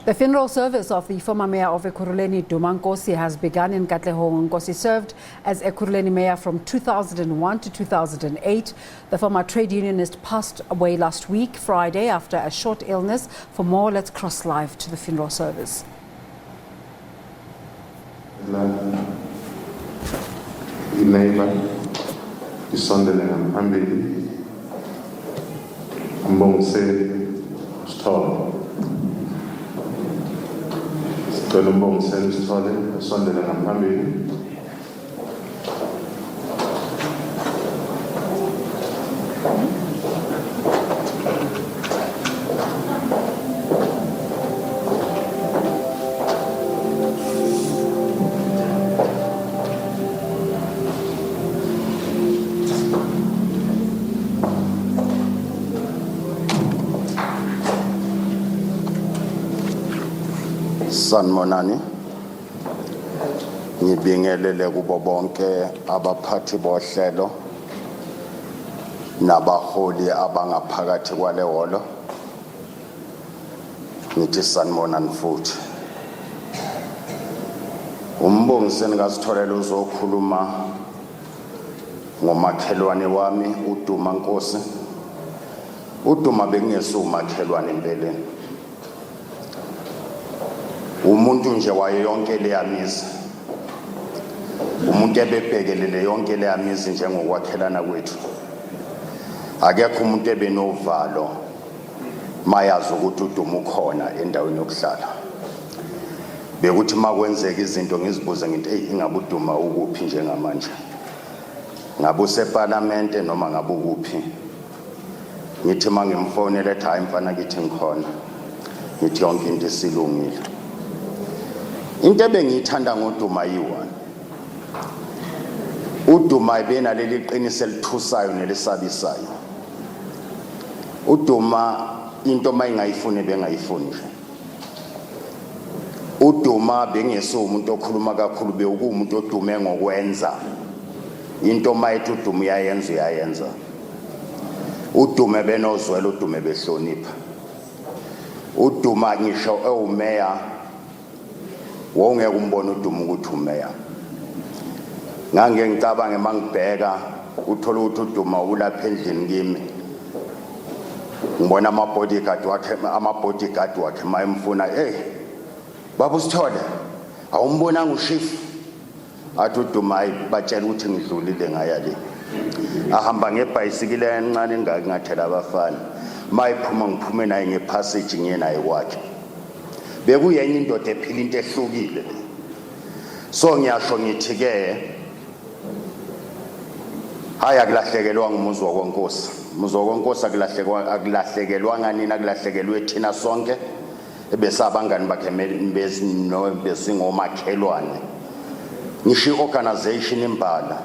The funeral service of the former mayor of Ekurhuleni Duma Nkosi has begun in Katlehong. Nkosi served as Ekurhuleni mayor from 2001 to 2008. The former trade unionist passed away last week, Friday, after a short illness. For more, let's cross live to the funeral service. Sanmonani ngibingelele kubo bonke abaphathi bohlelo nabaholi abangaphakathi kwale holo ngithi sanmonani futhi umbongiseni ngasitholela uzokhuluma ngomakhelwane wami uDuma Nkosi. uDuma bengesumakhelwane empeleni, umuntu nje waye yonke leyamizi, umuntu ebebhekelele yonke leyamizi njengokwakhelana kwethu. Akekho umuntu ebenovalo mayazi ukuthi uDuma ukhona endaweni yokuhlala. Bekuthi makwenzeka izinto ngizibuze ngithi hey, ingabe uDuma ukuphi njengamanje, ngabe useparlamente noma ngabe ukuphi. Ngithi mangimfonele ethi hayi mfana kithi ngikhona, ngithi yonke into isilungile. Into ebengiyithanda ngoDuma yiwani, uDuma ibena leli qiniso elithusayo nelisabisayo. uDuma into mayingayifuni bengayifuni nje. uDuma bengesumuntu okhuluma kakhulu, bekuwumuntu odume ngokwenza into mayithi uDuma uyayenza. uDuma benozwela, uDuma behlonipha. uDuma ngisho ewumeya wongeke umbone uDuma ukuthi umeya. Ngange ngicabange mangibheka uthola ukuthi uDuma ulapha endlini kimi, ngibona amabodyguard wakhe mayemfuna, hey baba uSithole awumbonanga ushifu. athi uDuma hayi batshela ukuthi ngidlulile ngaya le, ahamba ngebhayisikile encane ngathela abafana, mayiphuma ngiphume naye ngepassage ngiye naye kwakhe. Bekuyenye indoda ephila into ehlukile le. So ngiyasho ngithi ke hayi akulahlekelwa ngumuzi wakwaNkosi. Umuzi wakwaNkosi akulahlekelwanga nina, akulahlekelwe thina sonke ebesabangani bakhe besingomakhelwane. Ngisho i-organization imbala.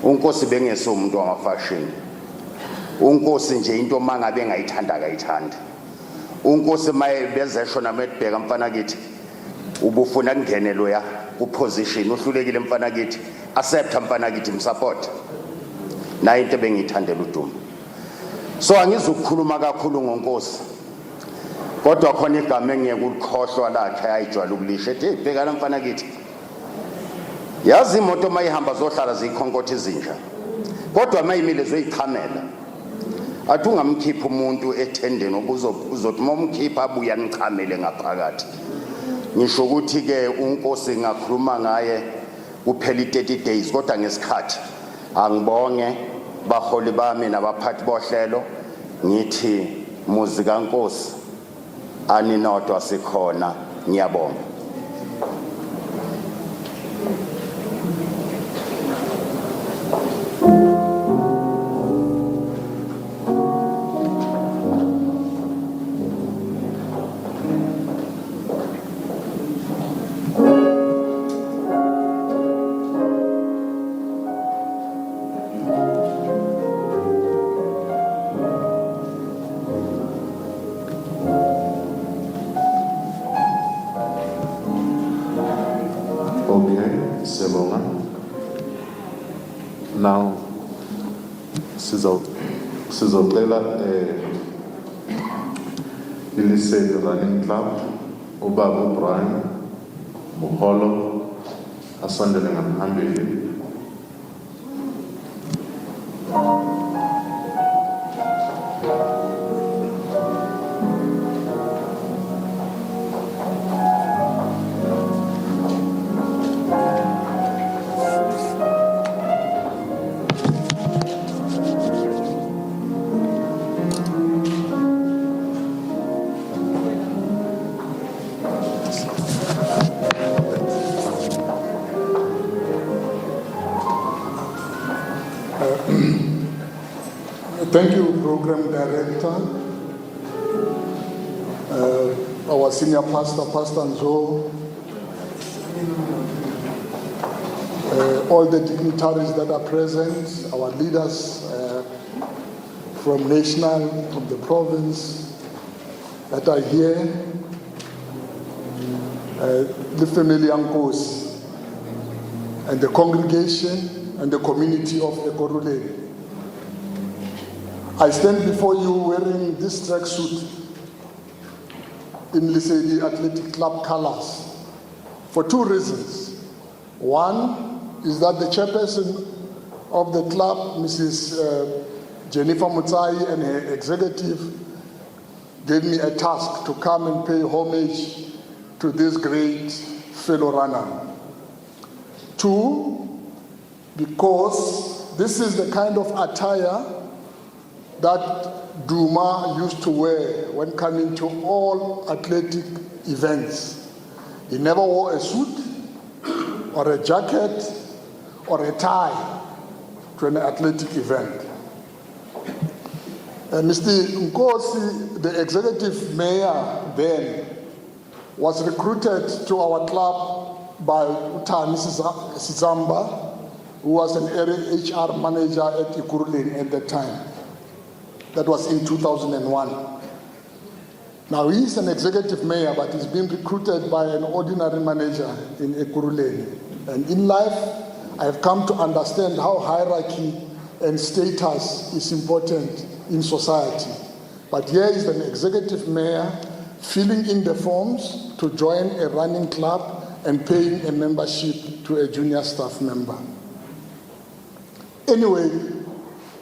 uNkosi bengesumuntu wamafashion. uNkosi nje into mangabe engayithanda akayithanda. uNkosi maye bezesho namedbheka mfana kithi ubufuna kungenelo ya kuposition, uhlulekile mfana kithi accept mfana kithi msupport. Na into bengiyithandela uDuma. So angizukukhuluma kakhulu ngoNkosi, kodwa khona igama engiyeke ulikhohlwa lakhe ayijwayele ukulisho ethi hey bhekana mfana kithi, yazi imoto mayihamba zohlala zikhonkotha izinja, kodwa mayimile zoyichamela. Athi ungamkhipha umuntu ethendeni uzothi momkhipha abuya nichamele ngaphakathi. Ngisho ukuthi ke uNkosi ngakhuluma ngaye kuphela 30 days, kodwa ngesikhathi angibonge baholi bami nabaphathi bohlelo ngithi muzi kaNkosi aninodwa sikhona. Ngiyabonga. Now, sizocela ilise running club Ubaba Brian Muholo asondele ngaphambili. Thank you, Program Director, our Senior Pastor, Pastor Nzo, all the dignitaries that are present, our leaders from national, from the province that are here, the family Nkosi, and the congregation and the community of Ekurhuleni. I stand before you wearing this tracksuit in Lesedi Athletic Club colors for two reasons. One is that the chairperson of the club, Mrs. Jennifer Mutsai, and her executive gave me a task to come and pay homage to this great fellow runner. Two, because this is the kind of attire that Duma used to wear when coming to all athletic events. He never wore a suit or a jacket or a tie to an athletic event. Mr. Nkosi, the executive mayor then, was recruited to our club by Utani Sizamba, who was an area HR manager at Ekurhuleni at that time. That was in 2001. Now he's an executive mayor, but he's been recruited by an ordinary manager in Ekurhuleni. And in life, I have come to understand how hierarchy and status is important in society. But here is an executive mayor filling in the forms to join a running club and paying a membership to a junior staff member. Anyway,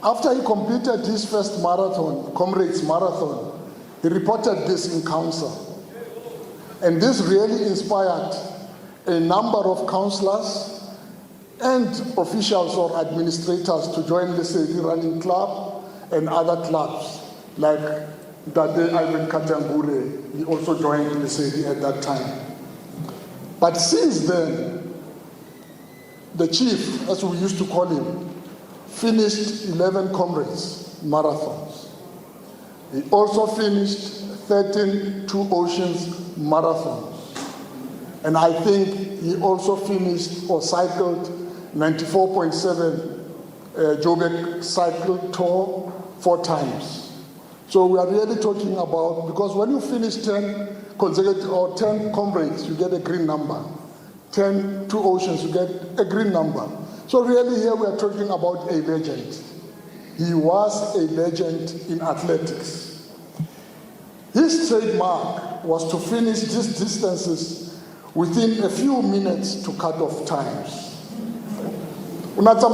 after he completed his first marathon, Comrades Marathon, he reported this in council. And this really inspired a number of councillors and officials or administrators to join the Lesedi Running Club and other clubs, like Dade Ivan Katangure, he also joined Lesedi at that time. But since then, the chief, as we used to call him, finished 11 Comrades marathons. He also finished 13 Two Oceans marathons. And I think he also finished or cycled 94.7 Joburg Cycle Tour 4 times. So we are really talking about, because when you finish 10 consecutive or 10 Comrades, you get a green number. 10 Two Oceans, you get a green number. So really here we are talking about a legend. He was a legend in athletics. His trademark was to finish these distances within a few minutes to cut-off times. And I saw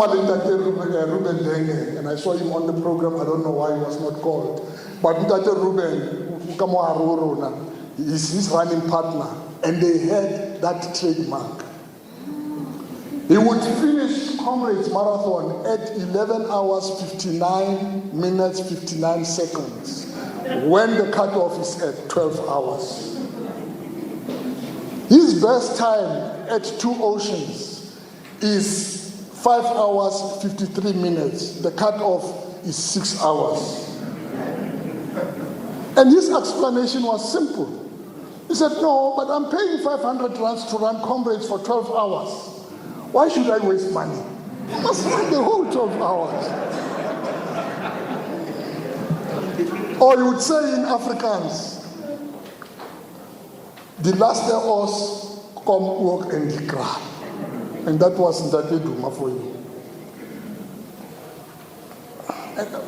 him on the program, I don't know why he was not called. But Ruben, is his running partner, and they had that trademark. He would finish Comrades Marathon at 11 hours, 59 minutes, 59 seconds, when the cutoff is at 12 hours. His best time at Two Oceans is 5 hours, 53 minutes. The cutoff is 6 hours. And his explanation was simple. He said, no, but I'm paying 500 rands to run Comrades for 12 hours. Why should I waste money? I must run the whole 12 hours. Or you would say in Afrikaans, the last os kom ook in die kraal. And that was Ndate Duma for you.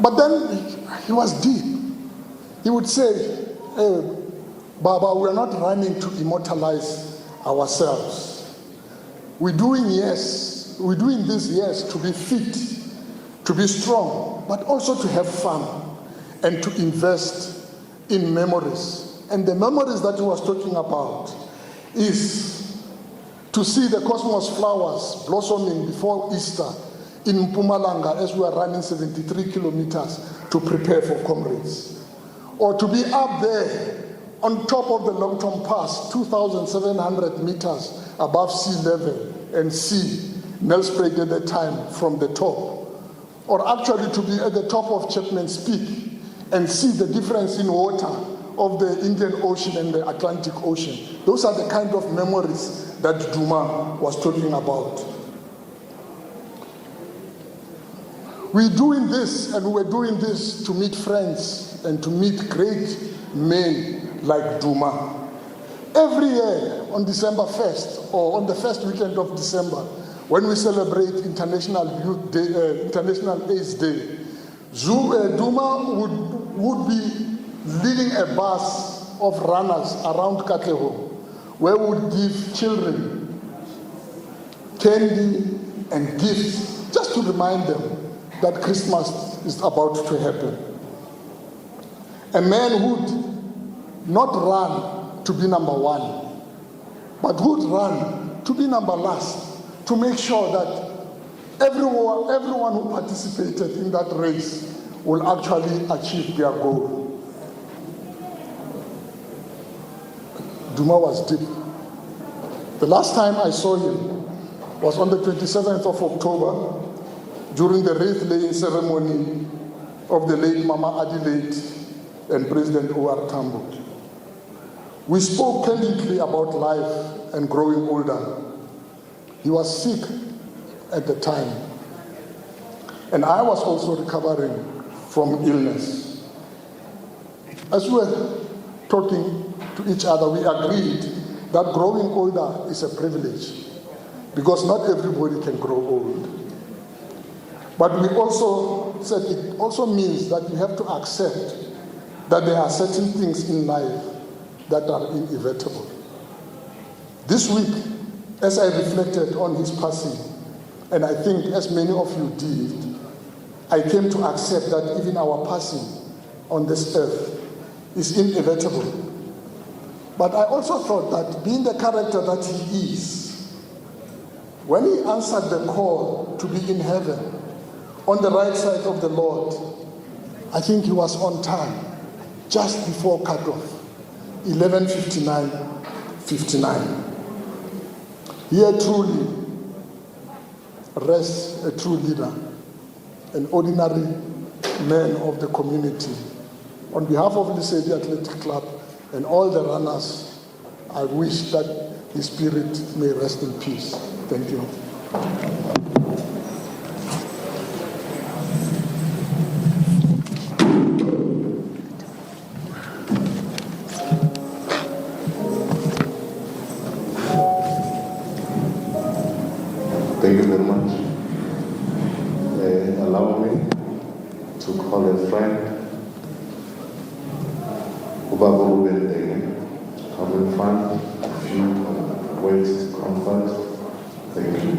But then he was deep. He would say, hey, Baba, we are not running to immortalize ourselves. We're doing this, yes, to be fit, to be strong, but also to have fun and to invest in memories. And the memories that he was talking about is to see the cosmos flowers blossoming before Easter in Mpumalanga as we are running 73 kilometers to prepare for comrades. Or to be up there on top of the Long-Tom Pass, 2,700 meters above sea level, and see Nelspruit at the time from the top. Or actually to be at the top of Chapman's Peak and see the difference in water of the Indian Ocean and the Atlantic Ocean. Those are the kind of memories that Duma was talking about. We're doing this, and we're doing this to meet friends and to meet great men like Duma. Every year on December 1st, or on the first weekend of December, when we celebrate International Youth Day, International AIDS Day, Duma would be leading a bus of runners around Katlehong, where we would give children candy and gifts, just to remind them that Christmas is about to happen. A man would not run to be number one, but would run to be number last, to make sure that everyone who participated in that race will actually achieve their goal. Duma was deep. The last time I saw him was on the 27th of October during the wreath laying ceremony of the late Mama Adelaide and President O.R. Tambo. We spoke candidly about life and growing older. He was sick at the time, and I was also recovering from illness. As we were talking to each other, we agreed that growing older is a privilege, because not everybody can grow old. But we also said it also means that you have to accept that there are certain things in life that are inevitable. This week, as I reflected on his passing, and I think as many of you did, I came to accept that even our passing on this earth is inevitable. But I also thought that being the character that he is, when he answered the call to be in heaven, on the right side of the Lord, I think he was on time, just before cutoff, 11:59. Here truly rests a true leader, an ordinary man of the community. On behalf of the Lesedi Athletic Club and all the runners, I wish that his spirit may rest in peace. Thank you. Thank you very much. Allow me to call a friend, Ubaba Ubendenge, come in front, a few words of comfort. Thank you.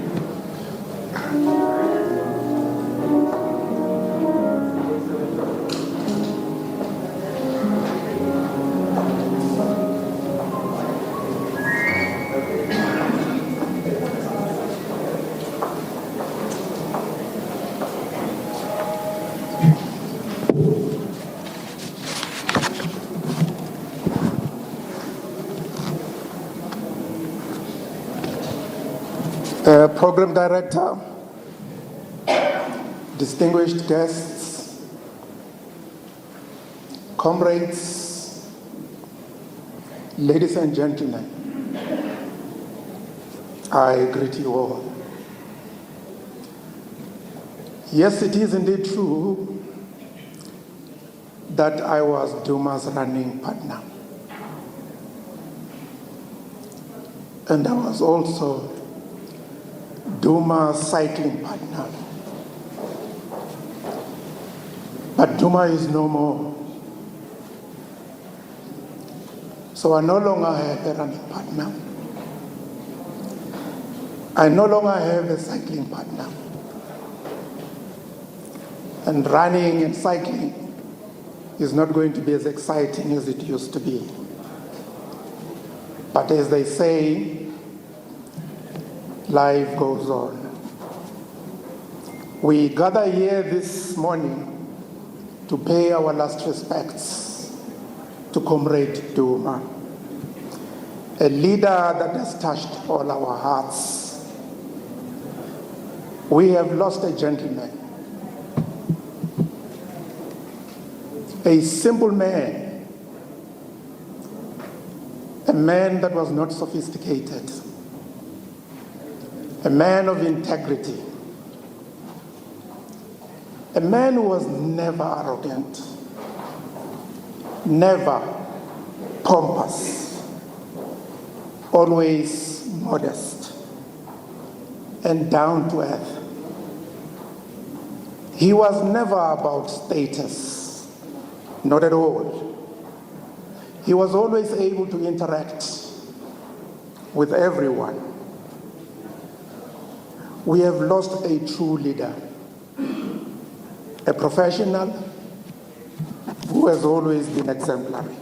Program Director, distinguished guests, comrades, ladies and gentlemen, I greet you all. Yes, it is indeed true that I was Duma's running partner. And I was also Duma's cycling partner. But Duma is no more. So I no longer have a running partner. I no longer have a cycling partner. And running and cycling is not going to be as exciting as it used to be. But as they say, life goes on. We gather here this morning to pay our last respects to Comrade Duma, a leader that has touched all our hearts. We have lost a gentleman, a simple man, a man that was not sophisticated, a man of integrity, a man who was never arrogant, never pompous, always modest and down to earth. He was never about status, not at all. He was always able to interact with everyone. We have lost a true leader, a professional who has always been exemplary.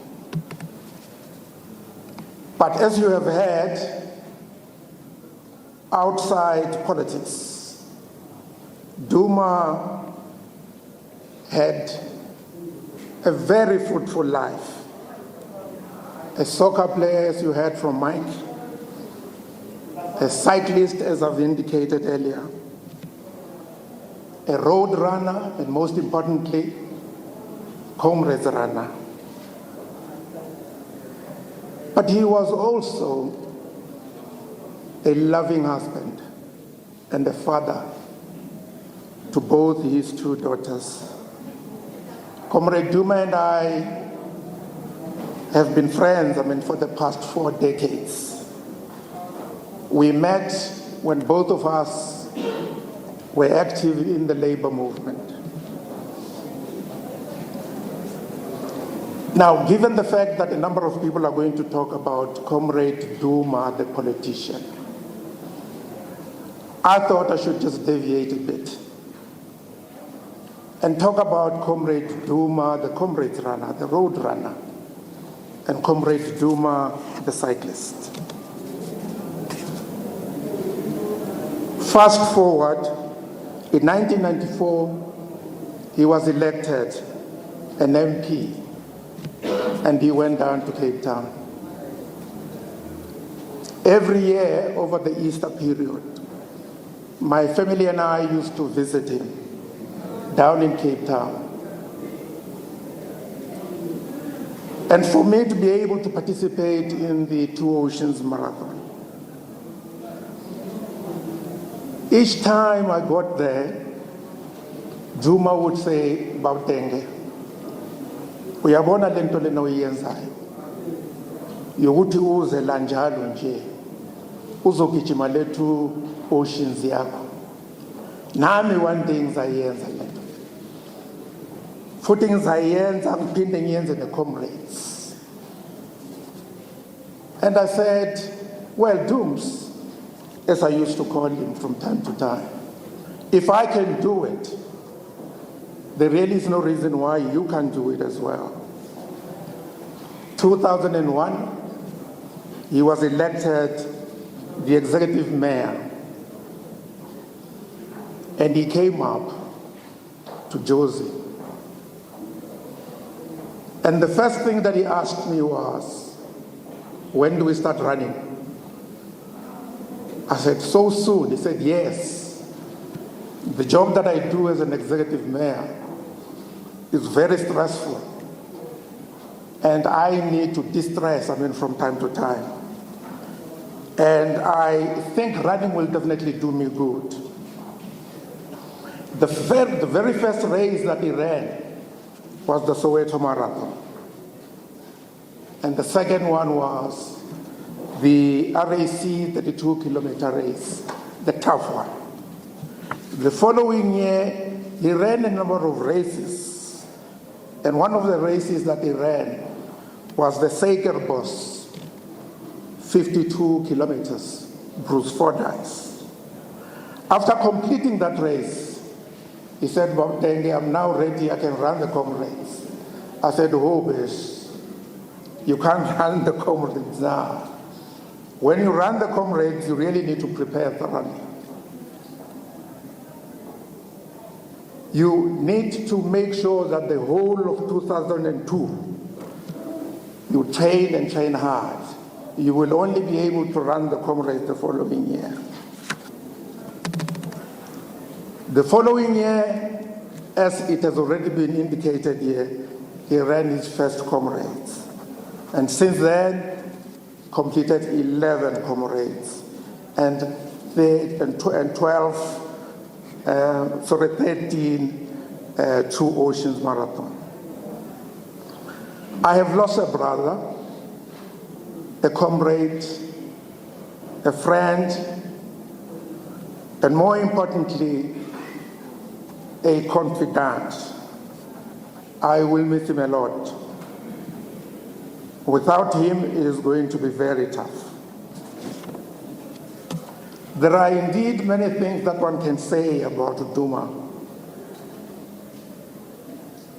But as you have heard, outside politics, Duma had a very fruitful life. A soccer player, as you heard from Mike, a cyclist, as I've indicated earlier, a road runner, and most importantly, comrades runner. But he was also a loving husband and a father to both his two daughters. Comrade Duma and I have been friends, for the past 4 decades. We met when both of us were active in the labor movement. Now, given the fact that a number of people are going to talk about Comrade Duma, the politician, I thought I should just deviate a bit and talk about Comrade Duma, the comrade runner, the road runner, and Comrade Duma, the cyclist. Fast forward, in 1994, he was elected an MP, and he went down to Cape Town. Every year over the Easter period, my family and I used to visit him down in Cape Town. And for me to be able to participate in the Two Oceans Marathon, each time I got there, Duma would say, Bautenge, uyabona lento lena uyenzayo yokuthi uze la njalo nje uzogijima lethu oceans yakho nami one day ngizayenza lento futhi ngizayenza ngiphinde ngiyenze ne-comrades. And I said, well, Dooms, as I used to call him from time to time, if I can do it, there really is no reason why you can't do it as well. 2001, he was elected the executive mayor, and he came up to Josie. And the first thing that he asked me was, when do we start running? I said, so soon? He said, yes. The job that I do as an executive mayor is very stressful. And I need to de-stress, from time to time. And I think running will definitely do me good. The very first race that he ran was the Soweto Marathon. And the second one was the RAC 32-kilometer race, the tough one. The following year, he ran a number of races. And one of the races that he ran was the Suikerbos, 52 kilometers, Bruce Fordyce. After completing that race, he said, "Bob Denge, I'm now ready, I can run the comrades." I said, "Oh, Bish, you can't run the comrades now. When you run the comrades, you really need to prepare thoroughly. You need to make sure that the whole of 2002, you train and train hard. You will only be able to run the comrades the following year." The following year, as it has already been indicated here, he ran his first comrades. And since then, completed 11 comrades and 13 Two Oceans Marathon. I have lost a brother, a comrade, a friend, and more importantly, a confidant. I will miss him a lot. Without him, it is going to be very tough. There are indeed many things that one can say about Duma.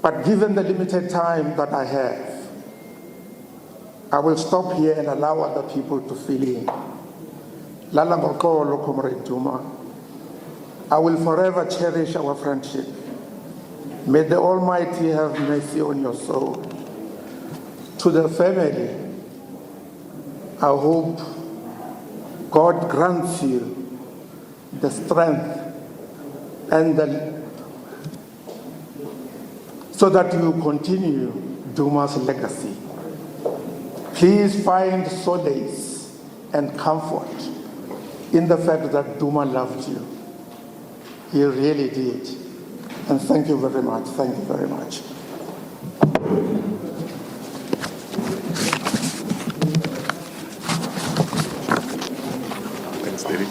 But given the limited time that I have, I will stop here and allow other people to fill in. Lala ngokolo, Comrade Duma. I will forever cherish our friendship. May the Almighty have mercy on your soul. To the family, I hope God grants you the strength and so that you continue Duma's legacy. Please find solace and comfort in the fact that Duma loved you. He really did. And thank you very much. Thank you very much. Thanks, David.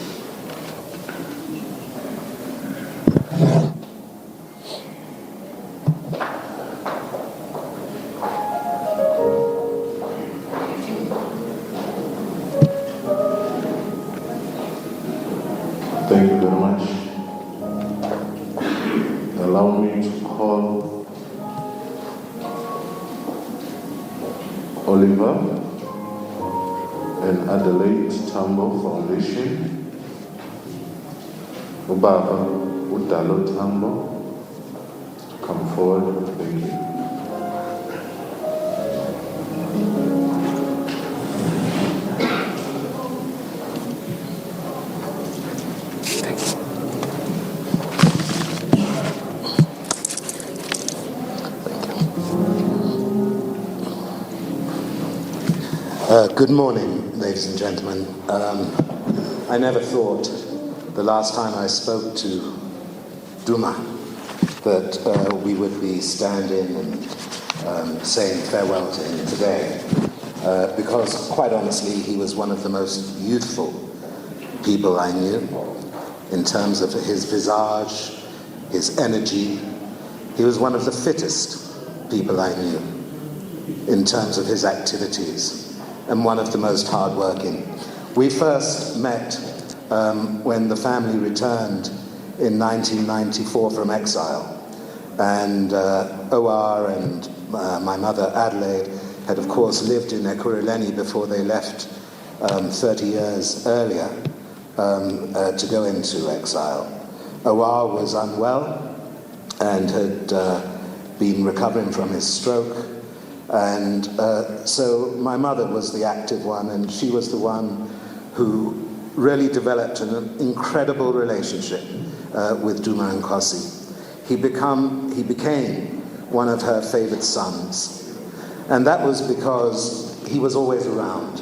Thank you very much. Allow me to call Oliver and Adelaide Tambo Foundation, Ubaba Udalo Tambo, to come forward. Thank you. Good morning, ladies and gentlemen. I never thought the last time I spoke to Duma that we would be standing and saying farewell to him today, because quite honestly, he was one of the most youthful people I knew in terms of his visage, his energy. He was one of the fittest people I knew in terms of his activities, and one of the most hardworking. We first met when the family returned in 1994 from exile, and OR and my mother Adelaide had of course lived in Ekurhuleni before they left 30 years earlier to go into exile. OR was unwell and had been recovering from his stroke. And so my mother was the active one, and she was the one who really developed an incredible relationship with Duma Nkosi. He became one of her favorite sons. And that was because he was always around.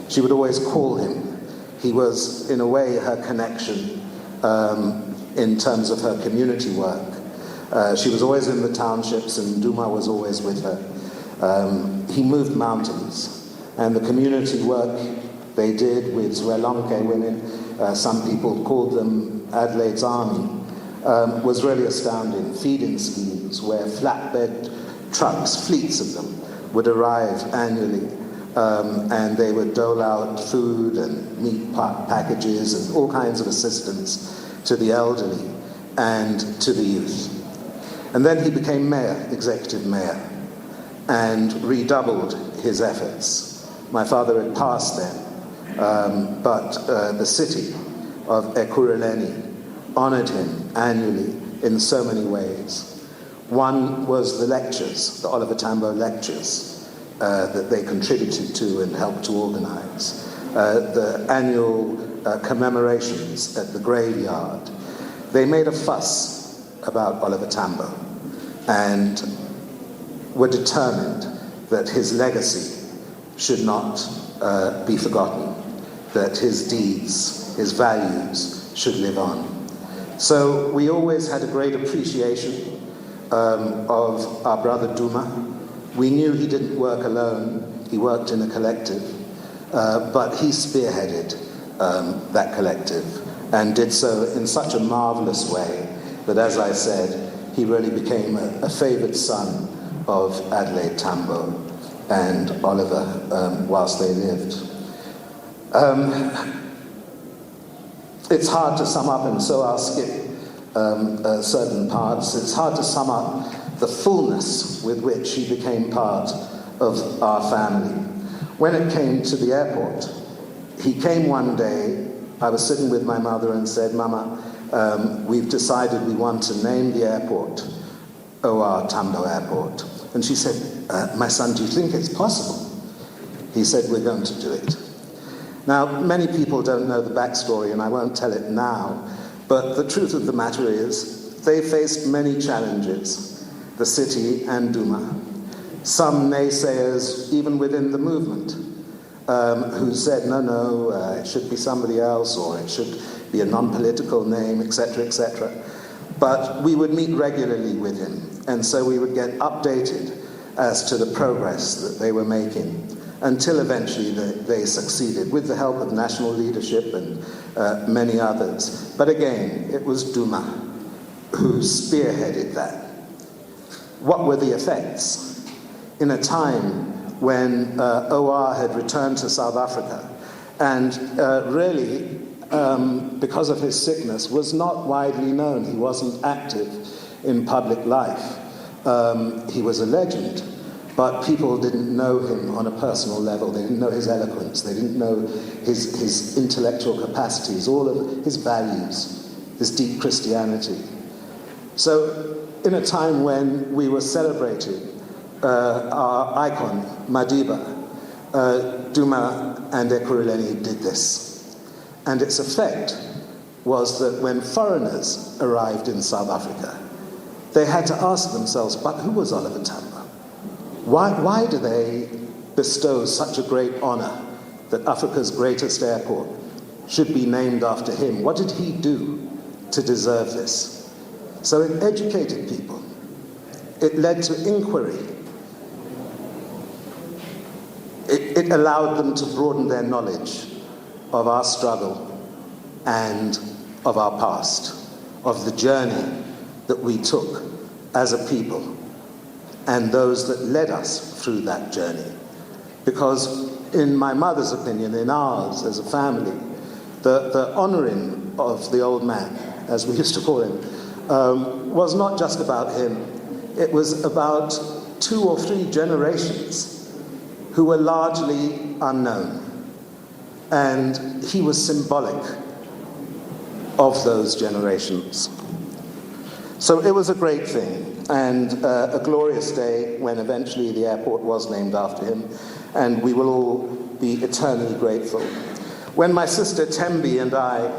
She would always call him. He was, in a way, her connection in terms of her community work. She was always in the townships, and Duma was always with her. He moved mountains, and the community work they did with Zwelonke women, some people called them Adelaide's Army, was really astounding. Feeding schemes where flatbed trucks, fleets of them, would arrive annually, and they would dole out food and meat packages and all kinds of assistance to the elderly and to the youth. And then he became mayor, executive mayor, and redoubled his efforts. My father had passed then, but the city of Ekurhuleni honored him annually in so many ways. One was the lectures, the Oliver Tambo lectures, that they contributed to and helped to organize. The annual commemorations at the graveyard. They made a fuss about Oliver Tambo and were determined that his legacy should not be forgotten, that his deeds, his values should live on. So we always had a great appreciation of our brother Duma. We knew he didn't work alone, he worked in a collective, but he spearheaded that collective and did so in such a marvelous way that, as I said, he really became a favored son of Adelaide Tambo and Oliver whilst they lived. It's hard to sum up, and so I'll skip certain parts. It's hard to sum up the fullness with which he became part of our family. When it came to the airport, he came one day. I was sitting with my mother and said, "Mama, we've decided we want to name the airport O.R. Tambo Airport." And she said, "My son, do you think it's possible?" He said, "We're going to do it." Now, many people don't know the backstory, and I won't tell it now, but the truth of the matter is they faced many challenges, the city and Duma. Some naysayers, even within the movement, who said, no, it should be somebody else, or it should be a non-political name, etc., etc. But we would meet regularly with him, and so we would get updated as to the progress that they were making, until eventually they succeeded with the help of national leadership and many others. But again, it was Duma who spearheaded that. What were the effects? In a time when OR had returned to South Africa and really, because of his sickness, was not widely known. He wasn't active in public life. He was a legend, but people didn't know him on a personal level. They didn't know his eloquence. They didn't know his intellectual capacities, all of his values, his deep Christianity. So in a time when we were celebrating our icon, Madiba, Duma and Ekurhuleni did this. And its effect was that when foreigners arrived in South Africa, they had to ask themselves, but who was Oliver Tambo? Why do they bestow such a great honor that Africa's greatest airport should be named after him? What did he do to deserve this? So it educated people. It led to inquiry. It allowed them to broaden their knowledge of our struggle and of our past, of the journey that we took as a people, and those that led us through that journey. Because in my mother's opinion, in ours as a family, the honouring of the old man, as we used to call him, was not just about him. It was about 2 or 3 generations who were largely unknown. And he was symbolic of those generations. So it was a great thing, and a glorious day when eventually the airport was named after him, and we will all be eternally grateful. When my sister Tembi and I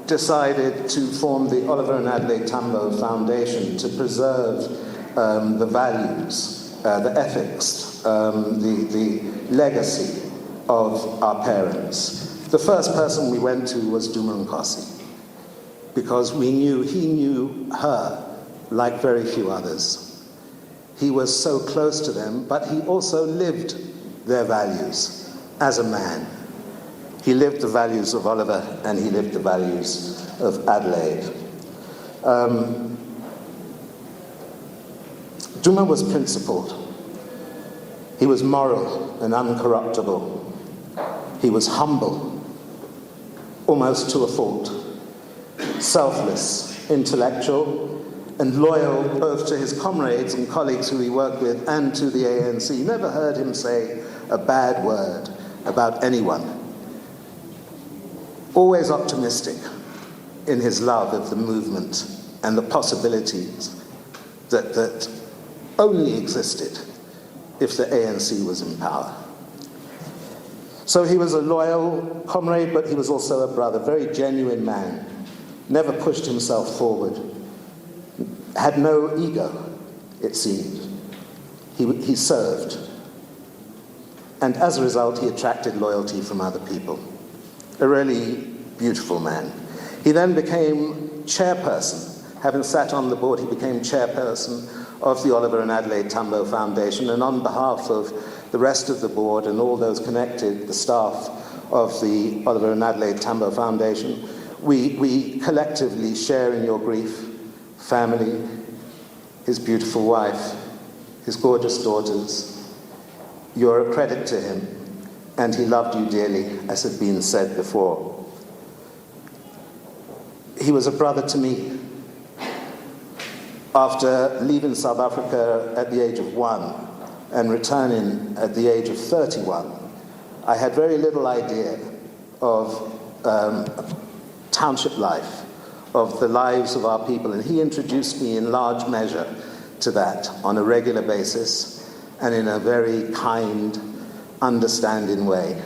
decided to form the Oliver and Adelaide Tambo Foundation to preserve the values, the ethics, the legacy of our parents, the first person we went to was Duma Nkosi, because he knew her like very few others. He was so close to them, but he also lived their values as a man. He lived the values of Oliver, and he lived the values of Adelaide. Duma was principled. He was moral and uncorruptible. He was humble, almost to a fault, selfless, intellectual, and loyal both to his comrades and colleagues who he worked with and to the ANC. Never heard him say a bad word about anyone. Always optimistic in his love of the movement and the possibilities that only existed if the ANC was in power. So he was a loyal comrade, but he was also a brother, very genuine man, never pushed himself forward, had no ego, it seemed. He served. And as a result, he attracted loyalty from other people. A really beautiful man. He then became chairperson. Having sat on the board, he became chairperson of the Oliver and Adelaide Tambo Foundation, and on behalf of the rest of the board and all those connected, the staff of the Oliver and Adelaide Tambo Foundation, we collectively share in your grief, family, his beautiful wife, his gorgeous daughters. You're a credit to him, and he loved you dearly, as had been said before. He was a brother to me. After leaving South Africa at the age of 1 and returning at the age of 31, I had very little idea of township life, of the lives of our people, and he introduced me in large measure to that on a regular basis and in a very kind, understanding way.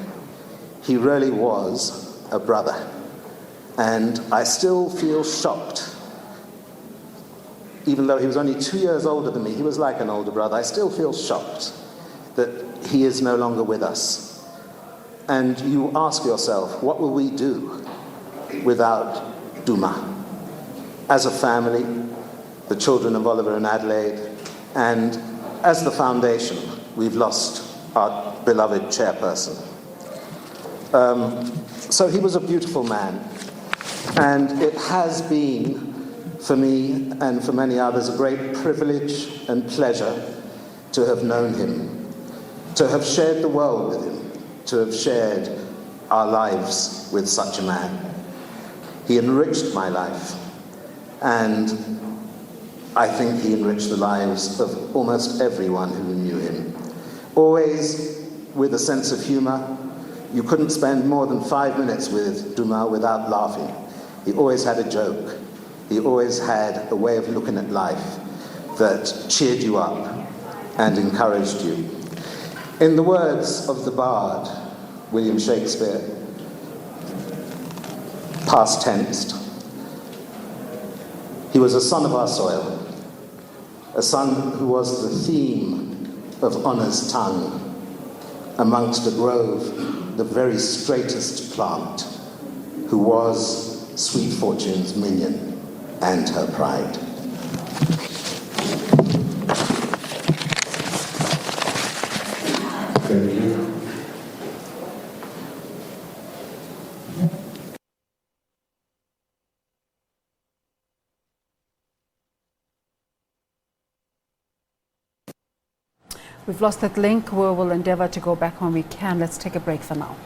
He really was a brother, and I still feel shocked. Even though he was only 2 years older than me, he was like an older brother. I still feel shocked that he is no longer with us. And you ask yourself, what will we do without Duma? As a family, the children of Oliver and Adelaide, and as the foundation, we've lost our beloved chairperson. So he was a beautiful man, and it has been, for me and for many others, a great privilege and pleasure to have known him, to have shared the world with him, to have shared our lives with such a man. He enriched my life, and I think he enriched the lives of almost everyone who knew him. Always with a sense of humor. You couldn't spend more than 5 minutes with Duma without laughing. He always had a joke. He always had a way of looking at life that cheered you up and encouraged you. In the words of the bard, William Shakespeare, past tense, he was a son of our soil, a son who was the theme of honour's tongue, amongst a grove, the very straightest plant, who was sweet fortune's minion and her pride. Thank you. We've lost that link. We will endeavour to go back when we can. Let's take a break for now.